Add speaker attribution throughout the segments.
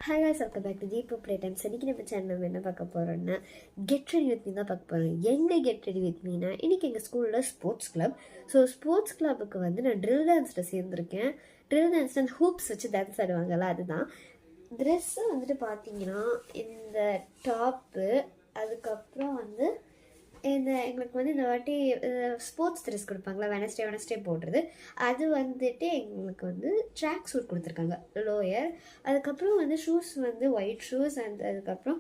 Speaker 1: Hi guys, welcome back to Deep Playtimes. இன்றைக்கி நம்ம channel என்ன பார்க்க போகிறோன்னா கெட் ரெடி வித் மீ தான் பார்க்க போகிறோம். எங்கே கெட் ரெடி வித் மீனா இன்றைக்கி எங்கள் ஸ்கூலில் ஸ்போர்ட்ஸ் கிளப். ஸோ ஸ்போர்ட்ஸ் கிளப்புக்கு வந்து நான் ட்ரில் டான்ஸில் சேர்ந்துருக்கேன். ட்ரில் டான்ஸ் அண்ட் ஹூப்ஸ் வச்சு டான்ஸ் ஆடுவாங்கல்ல, அதுதான். ட்ரெஸ்ஸு வந்துட்டு பார்த்தீங்கன்னா இந்த டாப்பு, அதுக்கப்புறம் வந்து எங்களுக்கு வந்து இந்த வாட்டி ஸ்போர்ட்ஸ் ட்ரெஸ் கொடுப்பாங்களா, வெனஸ்டே போடுறது, அது வந்துட்டு எங்களுக்கு வந்து ட்ராக் சூட் கொடுத்துருக்காங்க, லோயர். அதுக்கப்புறம் வந்து ஷூஸ் வந்து ஒயிட் ஷூஸ், அண்ட் அதுக்கப்புறம்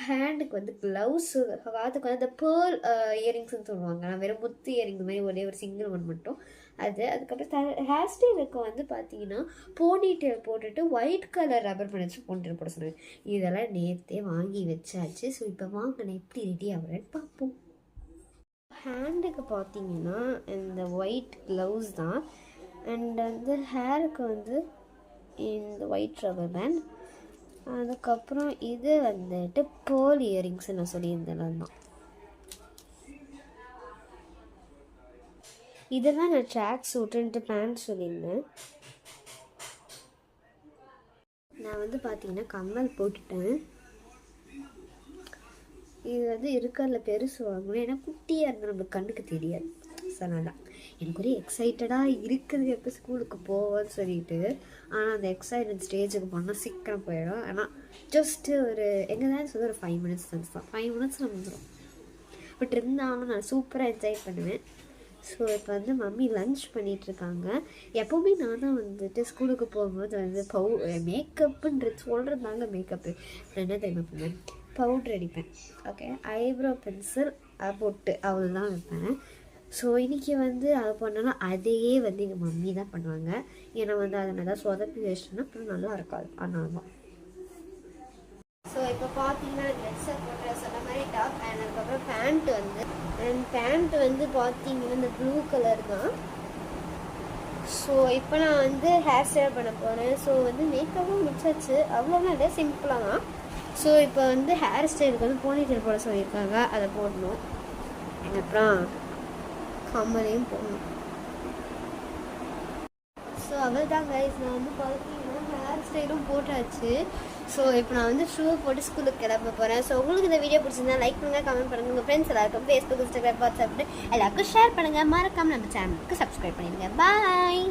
Speaker 1: ஹேண்டுக்கு வந்து க்ளவுஸு, காதுக்கு வந்து அந்த பேர்ல் இயரிங்ஸ்ன்னு சொல்லுவாங்க, நான் வெறும் முத்து இயரிங்ஸ் மாதிரி ஒரே ஒரு சிங்கிள் ஒன் மட்டும் அது. அதுக்கப்புறம் ஹேர் ஸ்டைலுக்கு வந்து பார்த்தீங்கன்னா போனி டெயில் போட்டுட்டு ஒயிட் கலர் ரப்பர் பண்ணி வச்சு போனிடெயில் போட சொன்னாங்க. இதெல்லாம் நேற்றே வாங்கி வச்சாச்சு. ஸோ இப்போ வாங்க நான் எப்படி ரெடி ஆகிறேன்னு பார்ப்போம். ஹேண்டுக்கு பார்த்தீங்கன்னா இந்த ஒயிட் க்ளவுஸ் தான், அண்ட் வந்து ஹேருக்கு வந்து இந்த ஒயிட் ரப்பர் பேண்ட். அதுக்கப்புறம் இது வந்துட்டு பேர்ல் இயரிங்ஸ் நான் சொல்லியிருந்தேன் தான். இதெல்லாம் நான் ட்ராக் சூட்டுன்ட்டு பேண்ட் சொல்லியிருந்தேன். நான் வந்து பார்த்தீங்கன்னா கம்மல் போட்டுட்டேன். இது வந்து இருக்கிறதுல பெருசு வாங்கணும், ஏன்னா குட்டியாக இருந்தால் நம்மளுக்கு கண்ணுக்கு தெரியாது. ஸோ அதனால் எனக்கு ஒரே எக்ஸைட்டடாக இருக்குது எப்போ ஸ்கூலுக்கு போவோன்னு சொல்லிட்டு. ஆனால் அந்த எக்ஸைட்மெண்ட் ஸ்டேஜுக்கு போனால் சீக்கிரம் போயிடும். ஆனால் ஜஸ்ட்டு ஒரு எங்கே தான் சொல்லி ஒரு 5 minutes தான், 5 minutes வந்துடும். பட் இருந்தாலும் நான் சூப்பராக என்ஜாய் பண்ணுவேன். ஸோ இப்போ வந்து மம்மி லன்ச் பண்ணிகிட்ருக்காங்க. எப்போவுமே நான் தான் வந்துட்டு ஸ்கூலுக்கு போகும்போது வந்து மேக்கப்புன்றது சொல்கிறதாங்க மேக்கப்பு. என்ன தெரியுமா பண்ணுவேன், பவுட்ரு அடிப்பேன், ஓகே, ஐப்ரோ பென்சில் பொட்டு அவ்வளோதான் வைப்பேன். ஸோ இன்றைக்கி வந்து அதை பண்ணாலும் அதையே வந்து எங்கள் மம்மி தான் பண்ணுவாங்க. ஏன்னா வந்து அதை நல்லா சொதப்பி வச்சிட்டோன்னா அப்புறம் நல்லா இருக்காது, அதனால தான். ஸோ இப்போ பார்த்தீங்கன்னா ட்ரெஸ்ஸை போட்டு சொன்ன மாதிரி டாப், அண்ட் அதுக்கப்புறம் பேண்ட் வந்து பார்த்தீங்கன்னா இந்த ப்ளூ கலர் தான். ஸோ இப்போ நான் வந்து ஹேர் ஸ்டைல் பண்ண போகிறேன். ஸோ வந்து மேக்கப்பும் முடிச்சாச்சு, அவ்வளோதான் இல்லை, சிம்பிளாக தான். ஸோ இப்போ வந்து ஹேர் ஸ்டைலுக்கு வந்து போனிடெயில் போட சொல்லியிருக்காங்க, அதை போடணும். அப்புறம் கம்மலையும் போடணும். ஸோ அவ்வளோதான் கைஸ், நான் வந்து பார்த்தீங்கன்னா ஹேர் ஸ்டைலும் போட்டாச்சு. ஸோ இப்போ நான் வந்து ஷூ போட்டு ஸ்கூலுக்கு கிளம்ப போகிறேன். ஸோ உங்களுக்கு இந்த வீடியோ பிடிச்சிருந்தா லைக் பண்ணுங்கள், கமெண்ட் பண்ணுங்கள், உங்கள் ஃப்ரெண்ட்ஸ் எல்லாருக்கும் ஃபேஸ்புக், இன்ஸ்டாகிராம், வாட்ஸ்அப் எல்லாருக்கும் ஷேர் பண்ணுங்கள். மறக்காமல் நம்ம சேனலுக்கு சப்ஸ்கிரைப் பண்ணிடுங்க. பாய்.